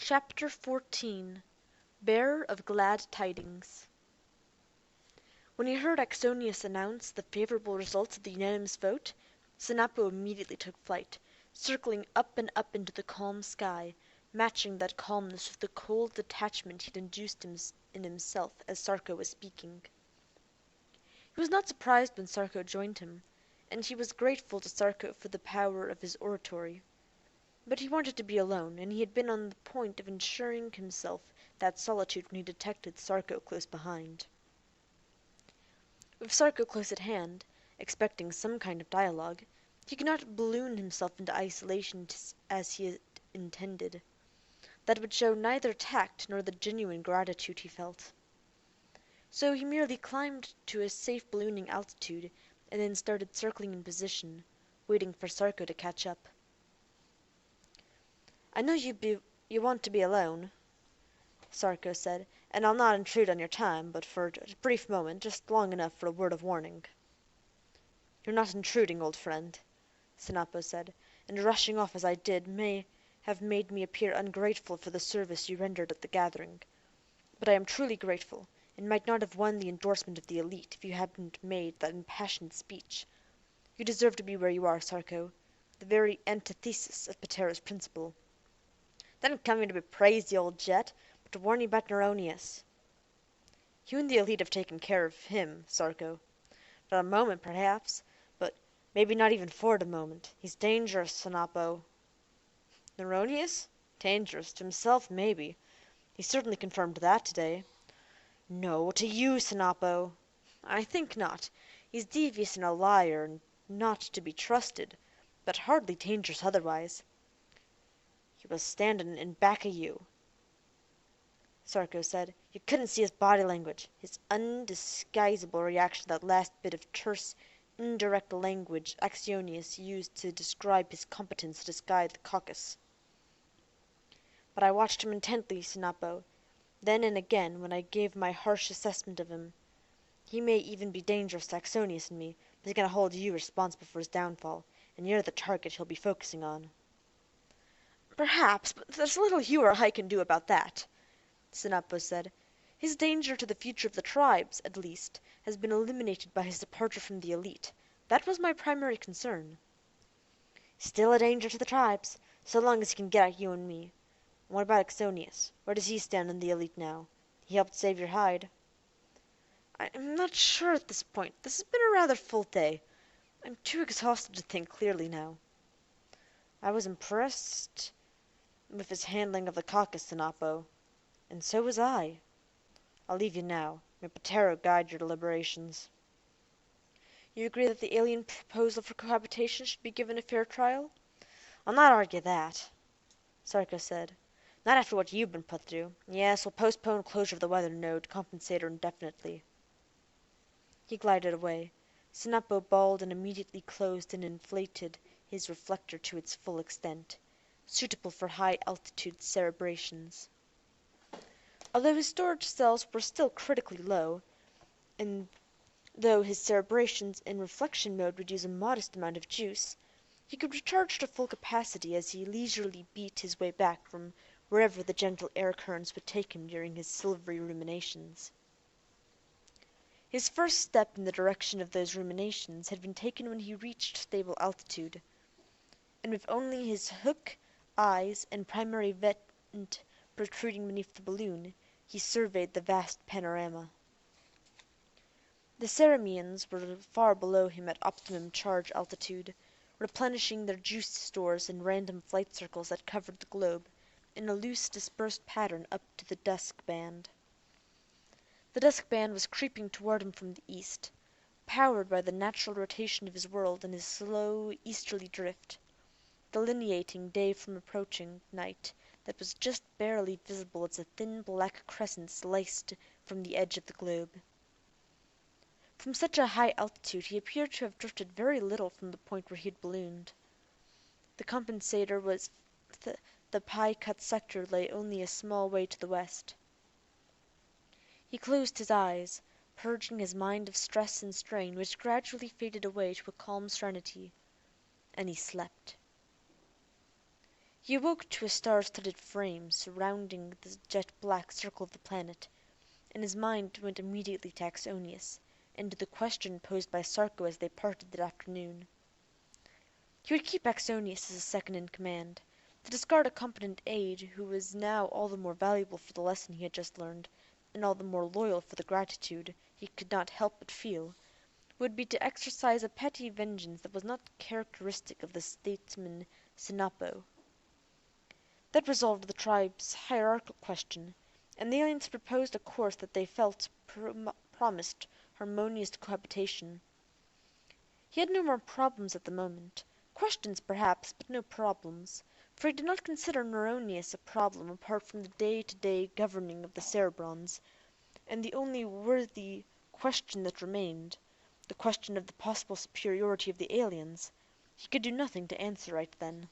Chapter 14 Bearer of Glad Tidings. When he heard Axonius announce the favorable results of the unanimous vote, Sinapo immediately took flight, circling up and up into the calm sky, matching that calmness with the cold detachment he had induced in himself as Sarko was speaking. He was not surprised when Sarko joined him, and he was grateful to Sarko for the power of his oratory. But he wanted to be alone, and he had been on the point of ensuring himself that solitude when he detected Sarko close behind. With Sarko close at hand, expecting some kind of dialogue, he could not balloon himself into isolation as he had intended. That would show neither tact nor the genuine gratitude he felt. So he merely climbed to a safe ballooning altitude and then started circling in position, waiting for Sarko to catch up. "I know you want to be alone," Sarko said, "and I'll not intrude on your time, but for a brief moment, just long enough for a word of warning." "You're not intruding, old friend," Sinapo said, "and rushing off as I did may have made me appear ungrateful for the service you rendered at the gathering. But I am truly grateful, and might not have won the endorsement of the elite if you hadn't made that impassioned speech. You deserve to be where you are, Sarko, the very antithesis of Patero's principle." "Didn't come here to be praised, you old jet, but to warn you about Neronius." "You and the elite have taken care of him, Sarko. For a moment, perhaps, but maybe not even for the moment. He's dangerous, Sinapo." "Neronius? Dangerous? To himself, maybe. He certainly confirmed that today." "No, to you, Sinapo." "I think not. He's devious and a liar, and not to be trusted, but hardly dangerous otherwise." "He was standin' in back of you," Sarko said. "You couldn't see his body language, his undisguisable reaction to that last bit of terse, indirect language Axonius used to describe his competence to disguise the caucus." "But I watched him intently, Sinapo, then and again when I gave my harsh assessment of him. He may even be dangerous to Axonius and me, but he's going to hold you responsible for his downfall, and you're the target he'll be focusing on." "Perhaps, but there's little you or I can do about that," Sinapo said. "His danger to the future of the tribes, at least, has been eliminated by his departure from the elite. That was my primary concern." "Still a danger to the tribes, so long as he can get at you and me. And what about Axonius? Where does he stand in the elite now? He helped save your hide." "I'm not sure at this point. This has been a rather full day. I'm too exhausted to think clearly now." "I was impressed with his handling of the caucus, Sinapo, and so was I. I'll leave you now. May Patero guide your deliberations." "You agree that the alien proposal for cohabitation should be given a fair trial?" "I'll not argue that," Sarko said. "Not after what you've been put through. Yes, we'll postpone closure of the weather node compensator indefinitely." He glided away. Sinapo bawled and immediately closed and inflated his reflector to its full extent, suitable for high-altitude cerebrations. Although his storage cells were still critically low, and though his cerebrations in reflection mode would use a modest amount of juice, he could recharge to full capacity as he leisurely beat his way back from wherever the gentle air currents would take him during his silvery ruminations. His first step in the direction of those ruminations had been taken when he reached stable altitude, and with only his hook, eyes, and primary vent protruding beneath the balloon, he surveyed the vast panorama. The Ceremians were far below him at optimum charge altitude, replenishing their juice stores in random flight circles that covered the globe in a loose dispersed pattern up to the dusk band. The dusk band was creeping toward him from the east, powered by the natural rotation of his world and his slow easterly drift, delineating day from approaching night that was just barely visible as a thin black crescent sliced from the edge of the globe. From such a high altitude he appeared to have drifted very little from the point where he had ballooned. The compensator was the pie-cut sector lay only a small way to the west. He closed his eyes, purging his mind of stress and strain which gradually faded away to a calm serenity, and he slept. He awoke to a star-studded frame surrounding the jet-black circle of the planet, and his mind went immediately to Axonius, and to the question posed by Sarko as they parted that afternoon. He would keep Axonius as a second in command. To discard a competent aide who was now all the more valuable for the lesson he had just learned, and all the more loyal for the gratitude he could not help but feel, would be to exercise a petty vengeance that was not characteristic of the statesman Sinapo. That resolved the tribe's hierarchical question, and the aliens proposed a course that they felt promised harmonious cohabitation. He had no more problems at the moment. Questions, perhaps, but no problems, for he did not consider Neronius a problem apart from the day-to-day governing of the Cerebrons, and the only worthy question that remained, the question of the possible superiority of the aliens, he could do nothing to answer right then.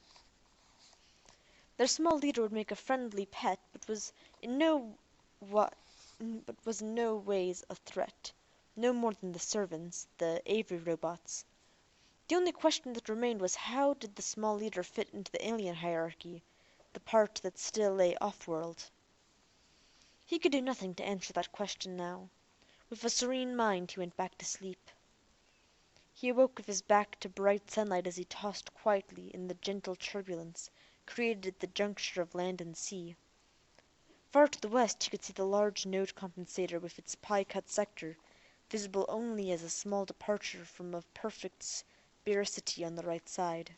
Their small leader would make a friendly pet, but was in no ways a threat, no more than the servants, the Avery robots. The only question that remained was how did the small leader fit into the alien hierarchy, the part that still lay off-world? He could do nothing to answer that question now. With a serene mind he went back to sleep. He awoke with his back to bright sunlight as he tossed quietly in the gentle turbulence created at the juncture of land and sea. Far to the west he could see the large node compensator with its pie-cut sector, visible only as a small departure from a perfect sphericity on the right side.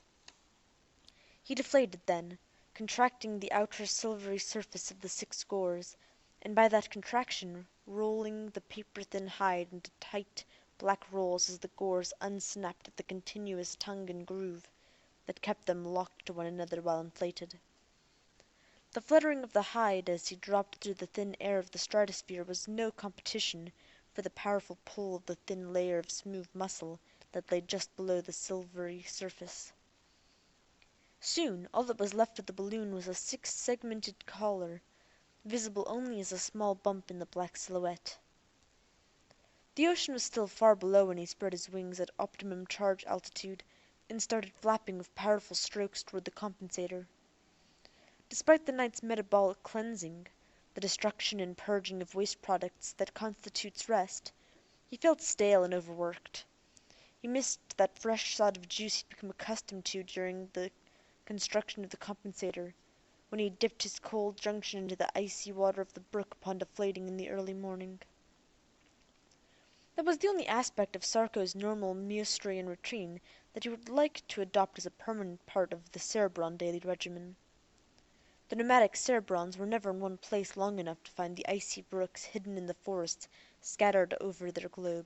He deflated then, contracting the outer silvery surface of the 6 gores, and by that contraction rolling the paper-thin hide into tight black rolls as the gores unsnapped at the continuous tongue and groove that kept them locked to one another while inflated. The fluttering of the hide as he dropped through the thin air of the stratosphere was no competition for the powerful pull of the thin layer of smooth muscle that lay just below the silvery surface. Soon all that was left of the balloon was a 6-segmented collar, visible only as a small bump in the black silhouette. The ocean was still far below when he spread his wings at optimum charge altitude and started flapping with powerful strokes toward the compensator. Despite the night's metabolic cleansing, the destruction and purging of waste products that constitutes rest, he felt stale and overworked. He missed that fresh sod of juice he'd become accustomed to during the construction of the compensator, when he dipped his cold junction into the icy water of the brook upon deflating in the early morning. That was the only aspect of Sarko's normal Meustrian routine that he would like to adopt as a permanent part of the Cerebron daily regimen. The nomadic Cerebrons were never in one place long enough to find the icy brooks hidden in the forests scattered over their globe.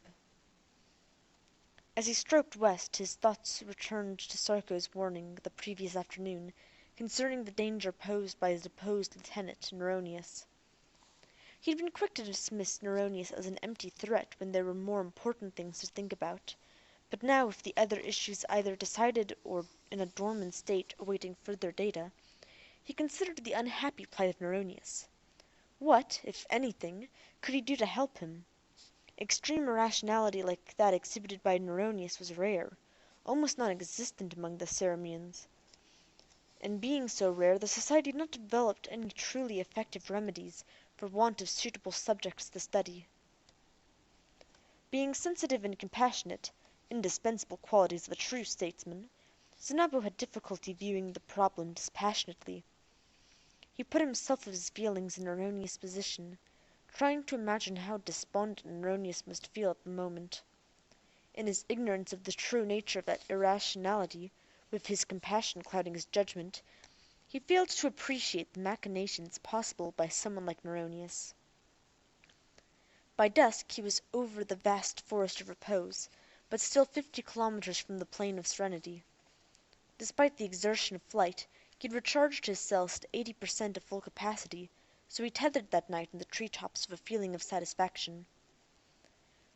As he stroked west, his thoughts returned to Sarko's warning the previous afternoon concerning the danger posed by his deposed lieutenant, Neronius. He had been quick to dismiss Neronius as an empty threat when there were more important things to think about, but now with the other issues either decided or in a dormant state awaiting further data, he considered the unhappy plight of Neronius. What, if anything, could he do to help him? Extreme irrationality like that exhibited by Neronius was rare, almost non-existent among the Ceremians, and being so rare, the society had not developed any truly effective remedies for want of suitable subjects to study. Being sensitive and compassionate, indispensable qualities of a true statesman, Zenabo had difficulty viewing the problem dispassionately. He put himself with his feelings in Neronius' position, trying to imagine how despondent Neronius must feel at the moment. In his ignorance of the true nature of that irrationality, with his compassion clouding his judgment, he failed to appreciate the machinations possible by someone like Neronius. By dusk he was over the vast forest of repose, but still 50 kilometers from the plain of serenity. Despite the exertion of flight, he had recharged his cells to 80% of full capacity, so he tethered that night in the treetops with a feeling of satisfaction.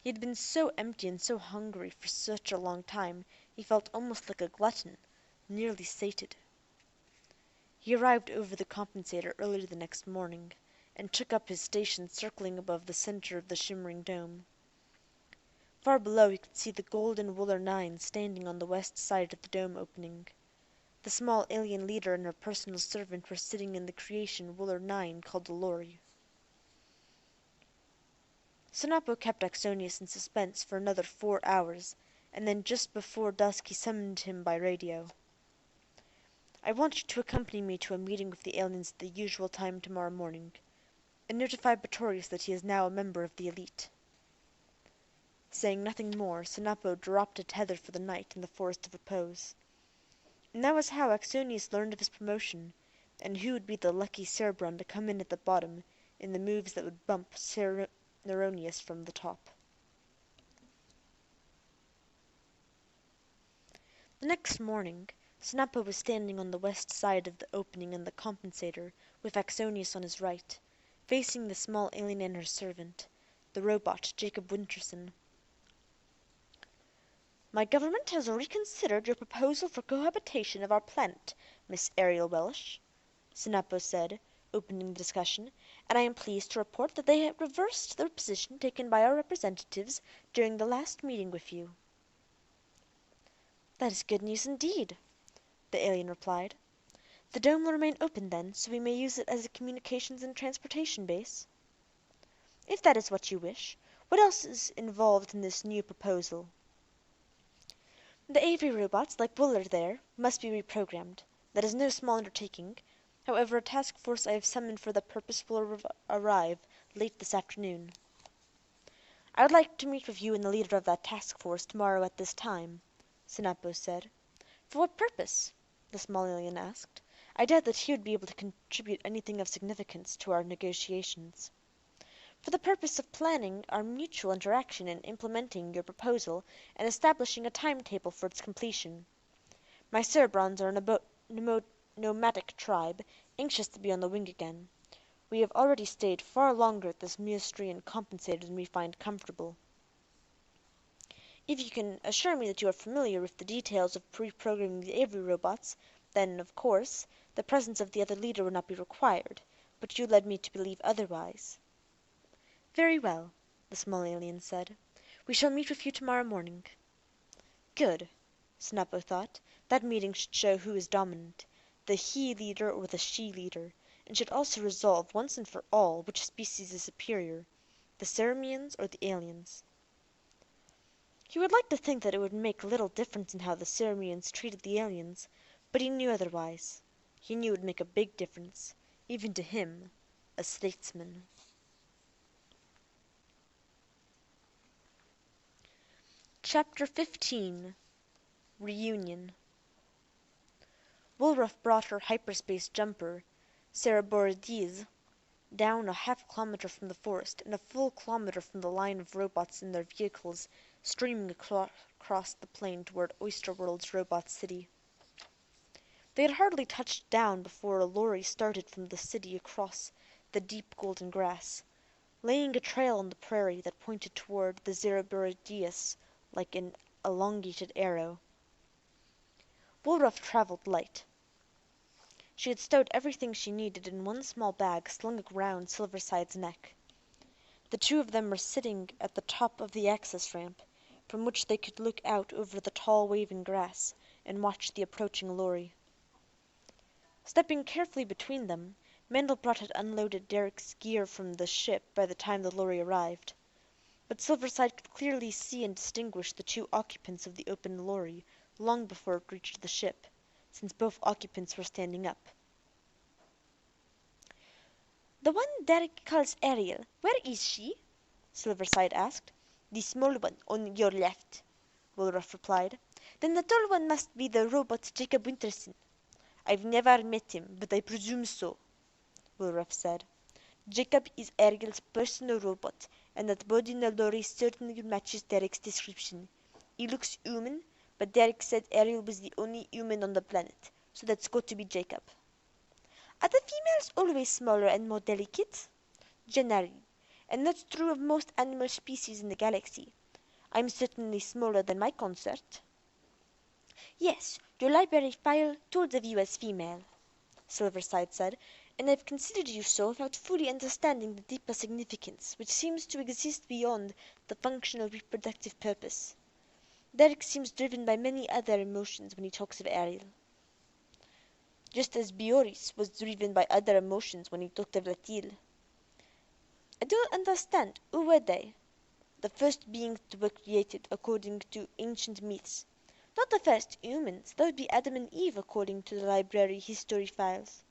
He had been so empty and so hungry for such a long time he felt almost like a glutton, nearly sated. He arrived over the compensator early the next morning, and took up his station circling above the center of the shimmering dome. Far below he could see the golden Wooler 9 standing on the west side of the dome opening. The small alien leader and her personal servant were sitting in the creation Wuller 9 called the lorry. Sinapo kept Axonius in suspense for another 4 hours, and then just before dusk he summoned him by radio. "I want you to accompany me to a meeting with the aliens at the usual time tomorrow morning, and notify Pretorius that he is now a member of the elite." Saying nothing more, Sinapo dropped a tether for the night in the Forest of Repose. And that was how Axonius learned of his promotion, and who would be the lucky cerebron to come in at the bottom in the moves that would bump Neronius from the top. The next morning, Sinapo was standing on the west side of the opening in the compensator, with Axonius on his right, facing the small alien and her servant, the robot Jacob Winterson. "My government has reconsidered your proposal for cohabitation of our planet, Miss Ariel Welsh," Sinapo said, opening the discussion, "and I am pleased to report that they have reversed the position taken by our representatives during the last meeting with you." "That is good news indeed," the alien replied. "The dome will remain open then, so we may use it as a communications and transportation base?" "If that is what you wish. What else is involved in this new proposal?" "The Avery robots, like Bullard there, must be reprogrammed. That is no small undertaking. However, a task force I have summoned for the purpose will arrive late this afternoon." "I would like to meet with you and the leader of that task force tomorrow at this time," Sinapo said. "For what purpose?" the small alien asked. "I doubt that he would be able to contribute anything of significance to our negotiations." "For the purpose of planning our mutual interaction in implementing your proposal and establishing a timetable for its completion. My Cerebrons are a nomadic tribe, anxious to be on the wing again. We have already stayed far longer at this Muestrian compensator than we find comfortable. If you can assure me that you are familiar with the details of pre-programming the Avery robots, then, of course, the presence of the other leader would not be required, but you led me to believe otherwise." "Very well," the small alien said. "We shall meet with you tomorrow morning." Good, Sinapo thought. That meeting should show who is dominant, the he leader or the she leader, and should also resolve once and for all which species is superior, the Ceremians or the aliens. He would like to think that it would make little difference in how the Ceremians treated the aliens, but he knew otherwise. He knew it would make a big difference, even to him, a statesman. Chapter 15 Reunion. Woolruff brought her hyperspace jumper, Cereborides, down a half-kilometer from the forest and a full kilometer from the line of robots in their vehicles streaming across the plain toward Oysterworld's robot city. They had hardly touched down before a lorry started from the city across the deep golden grass, laying a trail on the prairie that pointed toward the Cereborides like an elongated arrow. Woolruff traveled light. She had stowed everything she needed in one small bag slung around Silverside's neck. The two of them were sitting at the top of the access ramp, from which they could look out over the tall waving grass and watch the approaching lorry. Stepping carefully between them, Mandelbrot had unloaded Derek's gear from the ship by the time the lorry arrived. But Silverside could clearly see and distinguish the two occupants of the open lorry long before it reached the ship, since both occupants were standing up. "The one Derek calls Ariel, where is she?" Silverside asked. "The small one on your left," Woolruff replied. "Then the tall one must be the robot Jacob Winterson." "I've never met him, but I presume so," Woolruff said. "Jacob is Ariel's personal robot, and that body in the lorry certainly matches Derek's description. He looks human, but Derek said Ariel was the only human on the planet, so that's got to be Jacob." "Are the females always smaller and more delicate?" "Generally, and that's true of most animal species in the galaxy. I'm certainly smaller than my consort." "Yes, your library file told of you as female," Silverside said, "and I've considered you so without fully understanding the deeper significance which seems to exist beyond the functional reproductive purpose. Derek seems driven by many other emotions when he talks of Ariel." just as Bioris was driven by other emotions when he took the Vlatil. I don't understand. Who were they? The first beings to be created according to ancient myths. Not the first humans. That would be Adam and Eve according to the library history files.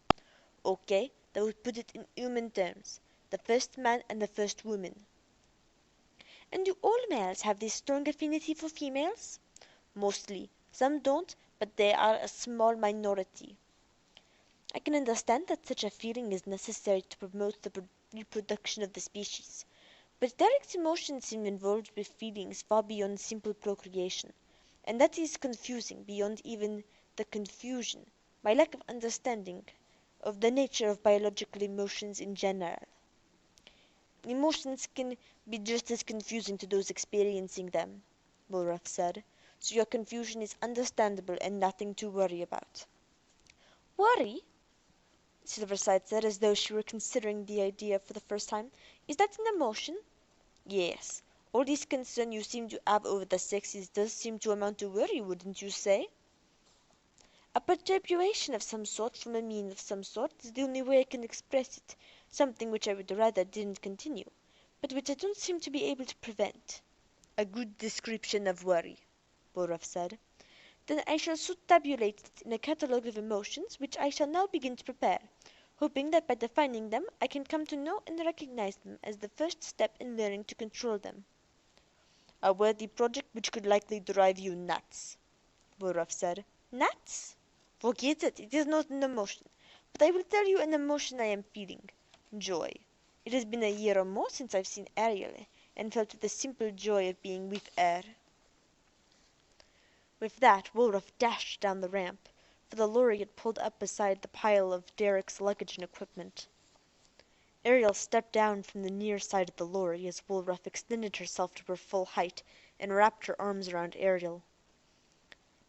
Okay, that would put it in human terms. The first man and the first woman. And do all males have this strong affinity for females? Mostly. Some don't, but they are a small minority. I can understand that such a feeling is necessary to promote the reproduction of the species, but Derek's emotions seem involved with feelings far beyond simple procreation, and that is confusing beyond even the confusion, my lack of understanding of the nature of biological emotions in general. Emotions can be just as confusing to those experiencing them, Wulraf said, so your confusion is understandable and nothing to worry about. Worry? Silverside said, as though she were considering the idea for the first time. Is that an emotion? Yes. All this concern you seem to have over the sexes does seem to amount to worry, wouldn't you say? A perturbation of some sort from a mean of some sort is the only way I can express it, something which I would rather didn't continue, but which I don't seem to be able to prevent. A good description of worry, Wulraf said. Then I shall soon tabulate it in a catalogue of emotions which I shall now begin to prepare, hoping that by defining them I can come to know and recognize them as the first step in learning to control them. A worthy project which could likely drive you nuts, Wulraf said. Nuts? Forget it, it is not an emotion, but I will tell you an emotion I am feeling. Joy. It has been a year or more since I've seen Ariel, and felt the simple joy of being with her. With that, Wulraf dashed down the ramp, for the lorry had pulled up beside the pile of Derek's luggage and equipment. Ariel stepped down from the near side of the lorry as Wulraf extended herself to her full height and wrapped her arms around Ariel.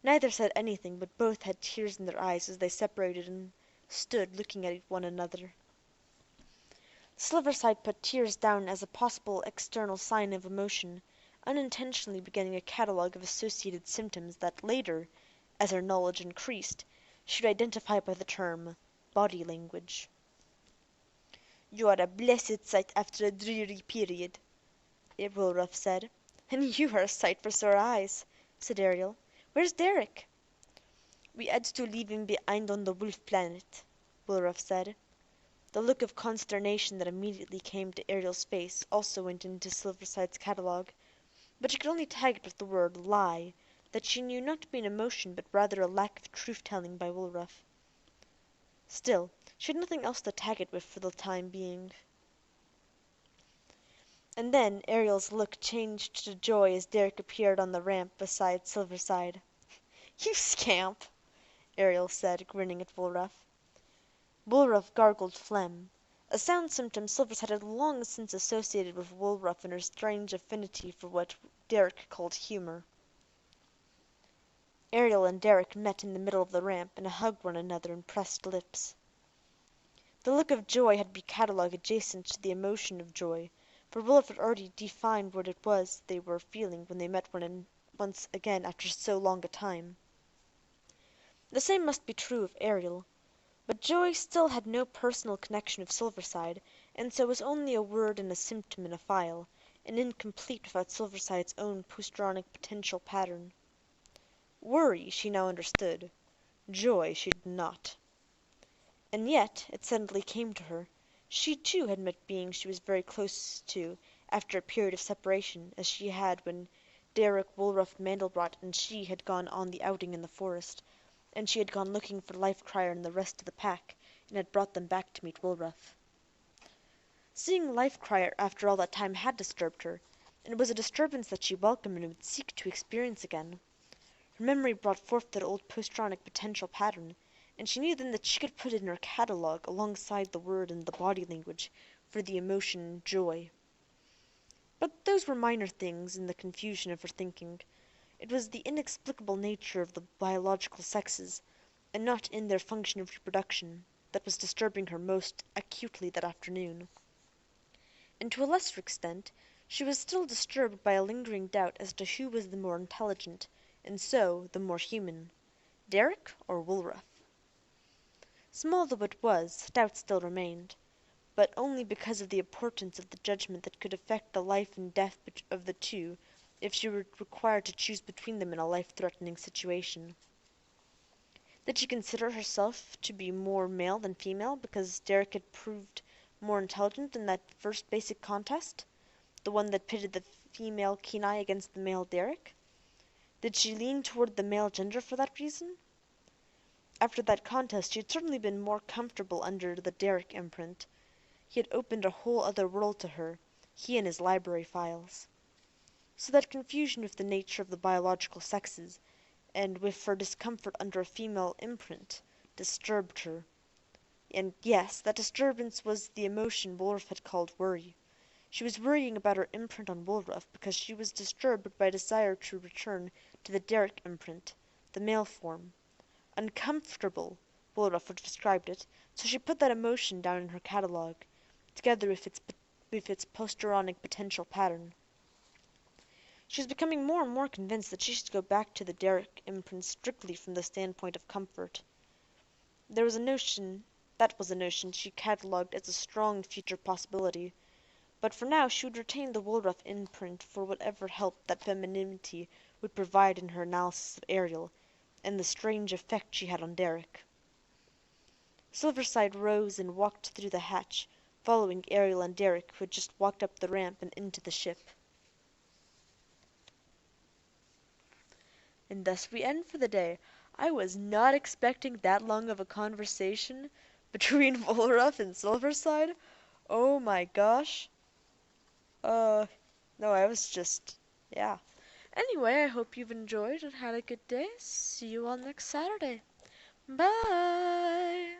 Neither said anything, but both had tears in their eyes as they separated and stood looking at one another. Silverside put tears down as a possible external sign of emotion, unintentionally beginning a catalogue of associated symptoms that later, as her knowledge increased, she would identify by the term body language. You are a blessed sight after a dreary period, Wulraf said. And you are a sight for sore eyes, said Ariel. Where's Derek? We had to leave him behind on the wolf planet, Wulraf said. The look of consternation that immediately came to Ariel's face also went into Silverside's catalogue, but she could only tag it with the word lie, that she knew not to be an emotion but rather a lack of truth-telling by Wulraf. Still, she had nothing else to tag it with for the time being. And then Ariel's look changed to joy as Derek appeared on the ramp beside Silverside. You scamp, Ariel said, grinning at Wulraf. Wulraf gargled phlegm, a sound symptom Silverside had long since associated with Wulraf and her strange affinity for what Derek called humor. Ariel and Derek met in the middle of the ramp and hugged one another and pressed lips. The look of joy had to be catalogued adjacent to the emotion of joy, for Wulraf had already defined what it was they were feeling when they met once again after so long a time. The same must be true of Ariel, but joy still had no personal connection with Silverside, and so was only a word and a symptom in a file, and incomplete without Silverside's own postronic potential pattern. Worry she now understood. Joy she did not. And yet, it suddenly came to her, she too had met beings she was very close to after a period of separation, as she had when Derek, Wulraf, Mandelbrot, and she had gone on the outing in the forest, and she had gone looking for Lifecrier and the rest of the pack, and had brought them back to meet Wulraf. Seeing Lifecrier after all that time had disturbed her, and it was a disturbance that she welcomed and would seek to experience again. Her memory brought forth that old postronic potential pattern, and she knew then that she could put it in her catalogue alongside the word and the body language for the emotion joy. But those were minor things in the confusion of her thinking. It was the inexplicable nature of the biological sexes, and not in their function of reproduction, that was disturbing her most acutely that afternoon. And to a lesser extent, she was still disturbed by a lingering doubt as to who was the more intelligent, and so the more human, Derek or Wulraf. Small though it was, doubts still remained, but only because of the importance of the judgment that could affect the life and death of the two if she were required to choose between them in a life-threatening situation. Did she consider herself to be more male than female because Derek had proved more intelligent in that first basic contest, the one that pitted the female Kenai against the male Derek? Did she lean toward the male gender for that reason? After that contest she had certainly been more comfortable under the Derek imprint. He had opened a whole other world to her, he and his library files. So that confusion with the nature of the biological sexes, and with her discomfort under a female imprint, disturbed her. And yes, that disturbance was the emotion Woolruff had called worry. She was worrying about her imprint on Woolruff because she was disturbed by a desire to return to the Derek imprint, the male form. Uncomfortable, Woolruff would have described it, so she put that emotion down in her catalogue, together with its posteronic potential pattern. She was becoming more and more convinced that she should go back to the Derek imprint strictly from the standpoint of comfort. That was a notion she catalogued as a strong future possibility, but for now she would retain the Woolruff imprint for whatever help that femininity would provide in her analysis of Ariel and the strange effect she had on Derek. Silverside rose and walked through the hatch, following Ariel and Derek, who had just walked up the ramp and into the ship. And thus we end for the day. I was not expecting that long of a conversation between Woolruff and Silverside. Oh my gosh. No, I was just, yeah. Anyway, I hope you've enjoyed and had a good day. See you all next Saturday. Bye!